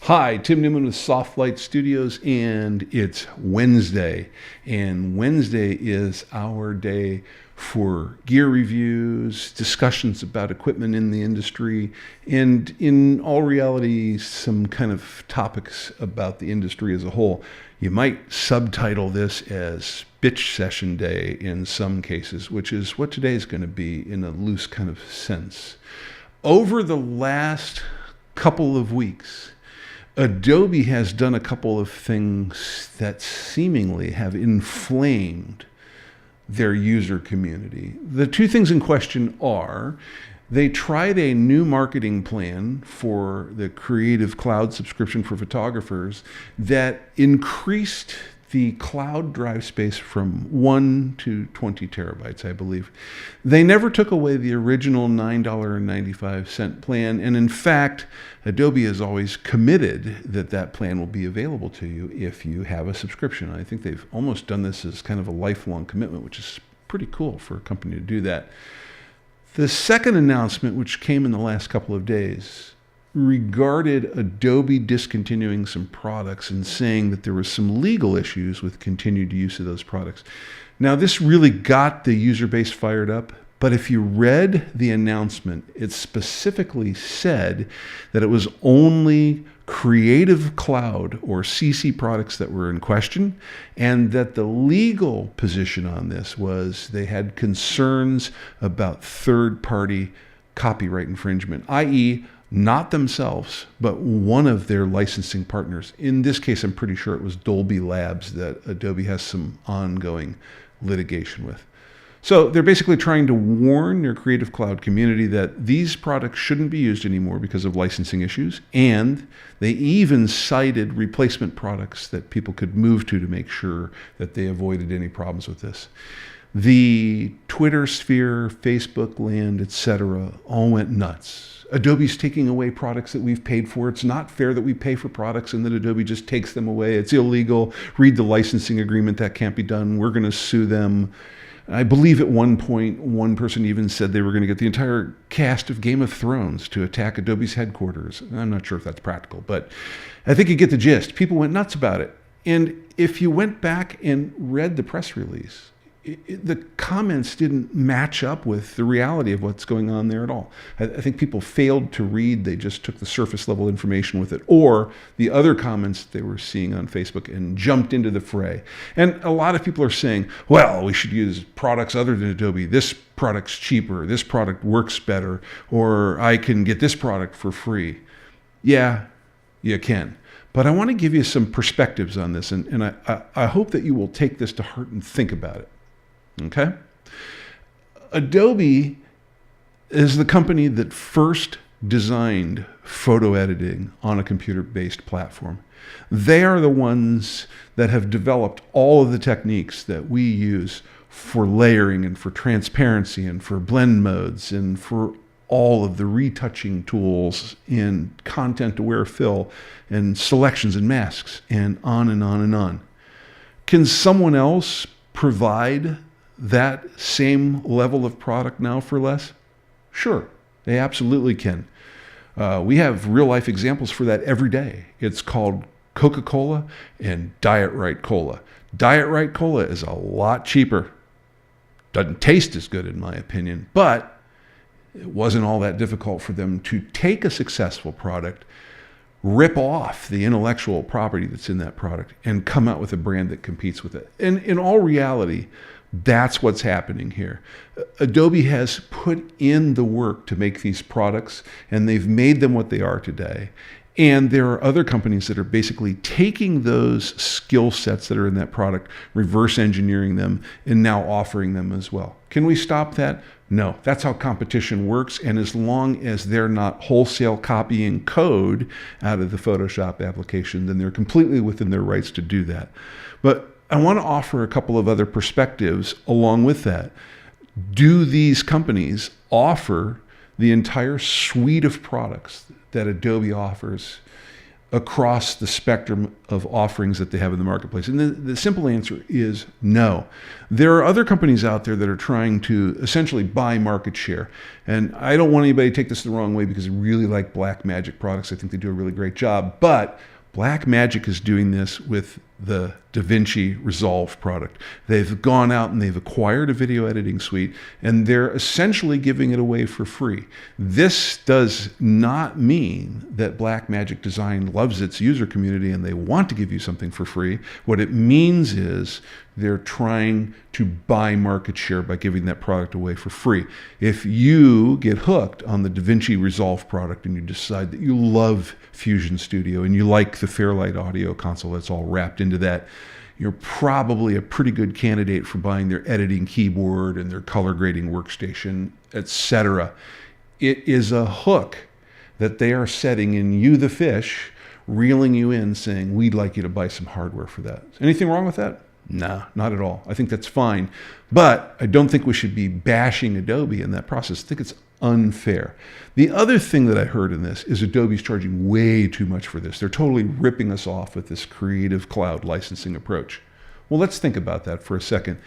Hi, Tim Newman with Softlight Studios, and it's Wednesday. And Wednesday is our day for gear reviews, discussions about equipment in the industry, and in all reality, some kind of topics about the industry as a whole. You might subtitle this as Bitch Session Day in some cases, which is what today is going to be in a loose kind of sense. Over the last couple of weeks, Adobe has done a couple of things that seemingly have inflamed their user community. The two things in question are they tried a new marketing plan for the Creative Cloud subscription for photographers that increased the cloud drive space from 1 to 20 terabytes, I believe. They never took away the original $9.95 plan. And in fact, Adobe has always committed that that plan will be available to you if you have a subscription. I think they've almost done this as kind of a lifelong commitment, which is pretty cool for a company to do that. The second announcement, which came in the last couple of days, regarded Adobe discontinuing some products and saying that there was some legal issues with continued use of those products. Now, this really got the user base fired up, but if you read the announcement, it specifically said that it was only Creative Cloud or CC products that were in question, and that the legal position on this was they had concerns about third-party copyright infringement, i.e., not themselves, but one of their licensing partners. In this case, I'm pretty sure it was Dolby Labs that Adobe has some ongoing litigation with. So they're basically trying to warn their Creative Cloud community that these products shouldn't be used anymore because of licensing issues, and they even cited replacement products that people could move to make sure that they avoided any problems with this. The Twitter sphere, Facebook land, etc., all went nuts. Adobe's taking away products that we've paid for. It's not fair that we pay for products and that Adobe just takes them away. It's illegal. Read the licensing agreement. That can't be done. We're going to sue them. I believe at one point, one person even said they were going to get the entire cast of Game of Thrones to attack Adobe's headquarters. I'm not sure if that's practical, but I think you get the gist. People went nuts about it. And if you went back and read the press release, the comments didn't match up with the reality of what's going on there at all. I think people failed to read. They just took the surface level information with it, or the other comments they were seeing on Facebook, and jumped into the fray. And a lot of people are saying, well, we should use products other than Adobe. This product's cheaper. This product works better. Or I can get this product for free. Yeah, you can. But I want to give you some perspectives on this, and I hope that you will take this to heart and think about it. Okay? Adobe is the company that first designed photo editing on a computer-based platform. They are the ones that have developed all of the techniques that we use for layering and for transparency and for blend modes and for all of the retouching tools in content-aware fill and selections and masks and on and on and on. Can someone else provide that same level of product now for less? Sure, they absolutely can. We have real life examples for that every day. It's called Coca-Cola and Diet Right Cola. Diet Right Cola is a lot cheaper. Doesn't taste as good in my opinion, but it wasn't all that difficult for them to take a successful product, rip off the intellectual property that's in that product, and come out with a brand that competes with it. And in all reality, that's what's happening here. Adobe has put in the work to make these products, and they've made them what they are today. And there are other companies that are basically taking those skill sets that are in that product, reverse engineering them, and now offering them as well. Can we stop that? No. That's how competition works. And as long as they're not wholesale copying code out of the Photoshop application, then they're completely within their rights to do that. But I want to offer a couple of other perspectives along with that. Do these companies offer the entire suite of products that Adobe offers across the spectrum of offerings that they have in the marketplace? And the simple answer is no. There are other companies out there that are trying to essentially buy market share. And I don't want anybody to take this the wrong way, because I really like Blackmagic products. I think they do a really great job. But Blackmagic is doing this with the DaVinci Resolve product. They've gone out and they've acquired a video editing suite, and they're essentially giving it away for free. This does not mean that Blackmagic Design loves its user community and they want to give you something for free. What it means is they're trying to buy market share by giving that product away for free. If you get hooked on the DaVinci Resolve product and you decide that you love Fusion Studio and you like the Fairlight audio console that's all wrapped into that, you're probably a pretty good candidate for buying their editing keyboard and their color grading workstation, etc. It is a hook that they are setting in you, the fish, reeling you in, saying, we'd like you to buy some hardware for that. Anything wrong with that? Nah, not at all. I think that's fine. But I don't think we should be bashing Adobe in that process. I think it's unfair. The other thing that I heard in this is Adobe's charging way too much for this. They're totally ripping us off with this Creative Cloud licensing approach. Well, let's think about that for a second.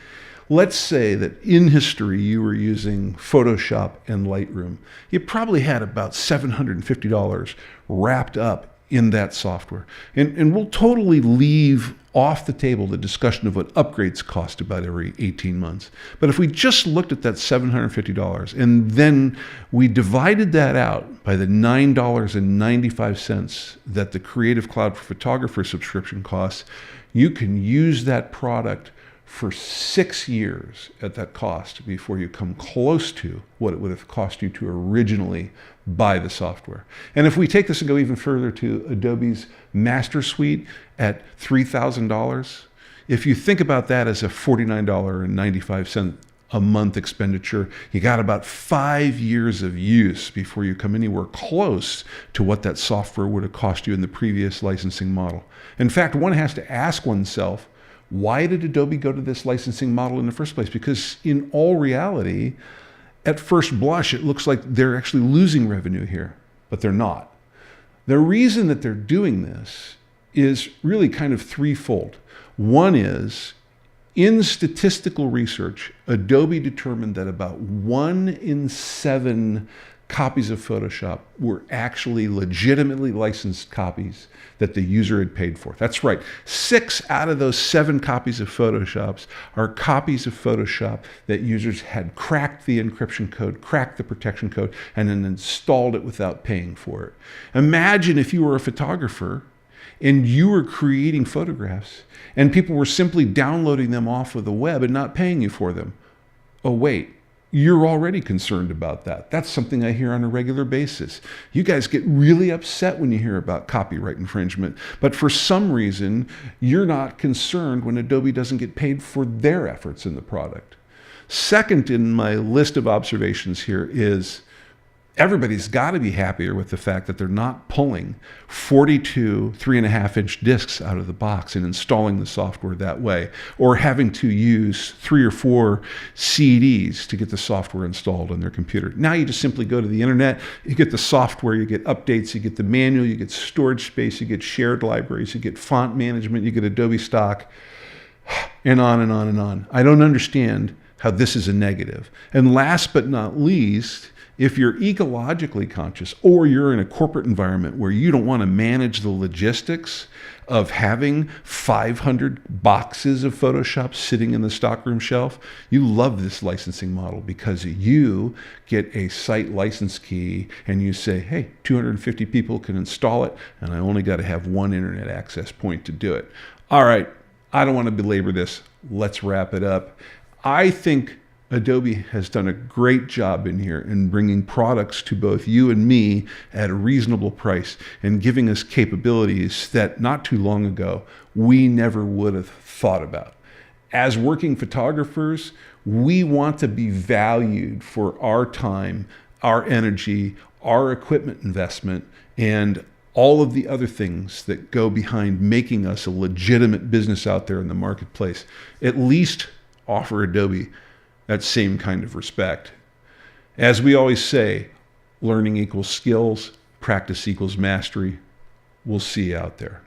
Let's say that in history you were using Photoshop and Lightroom. You probably had about $750 wrapped up in that software. And we'll totally leave off the table the discussion of what upgrades cost about every 18 months. But if we just looked at that $750 and then we divided that out by the $9.95 that the Creative Cloud for Photographer subscription costs, you can use that product for 6 years at that cost before you come close to what it would have cost you to originally buy the software. And if we take this and go even further to Adobe's Master Suite at $3,000, if you think about that as a $49.95 a month expenditure, you got about 5 years of use before you come anywhere close to what that software would have cost you in the previous licensing model. In fact, one has to ask oneself, why did Adobe go to this licensing model in the first place? Because in all reality, at first blush, it looks like they're actually losing revenue here, but they're not. The reason that they're doing this is really kind of threefold. One is, in statistical research, Adobe determined that about 1 in 7 copies of Photoshop were actually legitimately licensed copies that the user had paid for. That's right. 6 out of those 7 copies of Photoshops are copies of Photoshop that users had cracked the encryption code, cracked the protection code, and then installed it without paying for it. Imagine if you were a photographer and you were creating photographs and people were simply downloading them off of the web and not paying you for them. Oh, wait. You're already concerned about that. That's something I hear on a regular basis. You guys get really upset when you hear about copyright infringement, but for some reason, you're not concerned when Adobe doesn't get paid for their efforts in the product. Second in my list of observations here is everybody's got to be happier with the fact that they're not pulling 42 3.5-inch discs out of the box and installing the software that way, or having to use 3 or 4 CDs to get the software installed on their computer. Now you just simply go to the internet, you get the software, you get updates, you get the manual, you get storage space, you get shared libraries, you get font management, you get Adobe stock, and on and on and on. I don't understand how this is a negative. And last but not least, if you're ecologically conscious or you're in a corporate environment where you don't want to manage the logistics of having 500 boxes of Photoshop sitting in the stockroom shelf, you love this licensing model because you get a site license key and you say, hey, 250 people can install it and I only got to have one internet access point to do it. All right, I don't want to belabor this. Let's wrap it up. I think Adobe has done a great job in here in bringing products to both you and me at a reasonable price and giving us capabilities that not too long ago we never would have thought about. As working photographers, we want to be valued for our time, our energy, our equipment investment, and all of the other things that go behind making us a legitimate business out there in the marketplace. At least offer Adobe that same kind of respect. As we always say, learning equals skills, practice equals mastery. We'll see you out there.